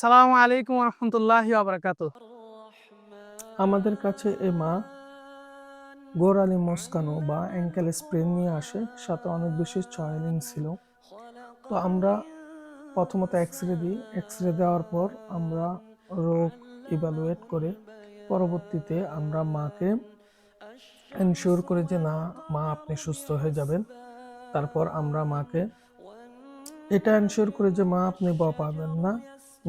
আসসালামু আলাইকুম ওয়া রাহমাতুল্লাহি ওয়া বারাকাতুহু। আমাদের কাছে এ মা গোড়ালি মচকানো বা অ্যাঙ্কেল স্প্রেন নিয়ে আসে, সাথে অনেক বেশি চয়েনিং ছিল। তো আমরা প্রথমত এক্স-রে দিই। এক্স-রে দেওয়ার পর আমরা রোগ ইভ্যালুয়েট করে পরবর্তীতে আমরা মাকে এনশিওর করি যে না, মা আপনি সুস্থ হয়ে যাবেন। তারপর আমরা মাকে এটা এনশিওর করি যে মা আপনি পাবেন না,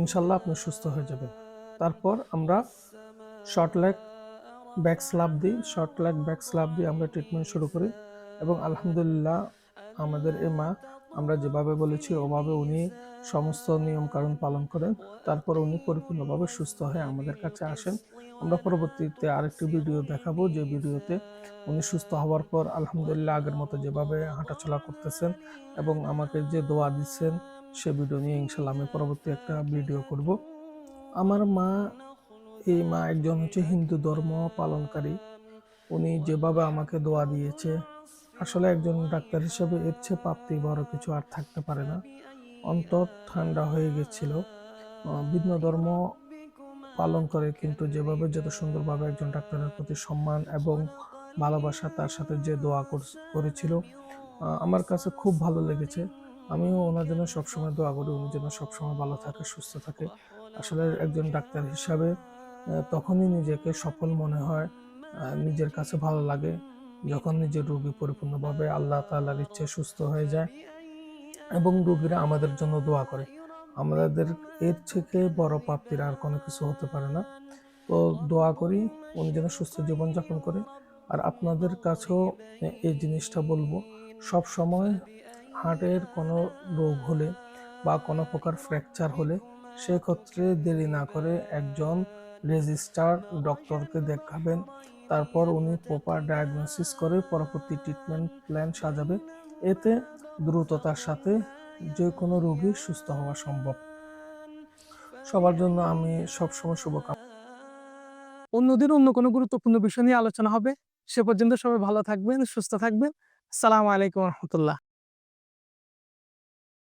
ইনশাল্লাহ আপনি সুস্থ হয়ে যাবেন। তারপর আমরা শর্ট লেগ ব্যাক স্ল্যাপ দিই। শর্ট লেগ ব্যাক স্ল্যাপ দিয়ে আমরা ট্রিটমেন্ট শুরু করি এবং আলহামদুলিল্লাহ আমাদের এই মা, আমরা যেভাবে বলেছি ওভাবে উনি সমস্ত নিয়ম কানুন পালন করেন। তারপর উনি পরিপূর্ণভাবে সুস্থ হয়ে আমাদের কাছে আসেন। আমরা পরবর্তীতে আরেকটি ভিডিও দেখাবো, যে ভিডিওতে উনি সুস্থ হওয়ার পর আলহামদুলিল্লাহ আগের মতো যেভাবে হাঁটাচলা করতেছেন এবং আমাকে যে দোয়া দিচ্ছেন, সে ভিডিও নিয়ে ইনশাল্লাহ আমি পরবর্তী একটা ভিডিও করব। আমার মা, এই মা একজন হিন্দু ধর্ম পালনকারী। উনি যেভাবে আমাকে দোয়া দিয়েছে, আসলে একজন ডাক্তার হিসেবে এর চেয়ে প্রাপ্তি বড় কিছু আর থাকতে পারে না। অন্তর ঠান্ডা হয়ে গেছিল। ভিন্ন ধর্ম পালন করে কিন্তু যেভাবে যত সুন্দরভাবে একজন ডাক্তারের প্রতি সম্মান এবং ভালোবাসা, তার সাথে যে দোয়া করেছিল, আমার কাছে খুব ভালো লেগেছে। আমিও ওনার জন্য সবসময় দোয়া করি, উনি যেন সবসময় ভালো থাকে, সুস্থ থাকে। আসলে একজন ডাক্তার হিসাবে তখনই নিজেকে সফল মনে হয়, নিজের কাছে ভালো লাগে যখন নিজের রোগী পরিপূর্ণভাবে আল্লাহ তাআলার ইচ্ছে সুস্থ হয়ে যায় এবং রোগীরা আমাদের জন্য দোয়া করে। আমাদের এর থেকে বড় প্রাপ্তির আর কোনো কিছু হতে পারে না। তো দোয়া করি উনি যেন সুস্থ জীবনযাপন করে। আর আপনাদের কাছেও এই জিনিসটা বলবো, সব সময় হার্টের কোনো রোগ হলে বা কোনো প্রকার ফ্র্যাকচার হলে সেক্ষেত্রে দেরি না করে একজন রেজিস্টার ডক্টরকে দেখাবেন। তারপর উনি প্রপার ডায়াগনোসিস করে পরবর্তী ট্রিটমেন্ট প্ল্যান সাজাবে। এতে দ্রুততার সাথে যে কোনো রোগী সুস্থ হওয়া সম্ভব। সবার জন্য আমি সবসময় শুভকামনা। অন্যদিন অন্য কোনো গুরুত্বপূর্ণ বিষয় নিয়ে আলোচনা হবে। সে পর্যন্ত সবাই ভালো থাকবেন, সুস্থ থাকবেন। আসসালামু আলাইকুম ওয়া রাহমাতুল্লাহ।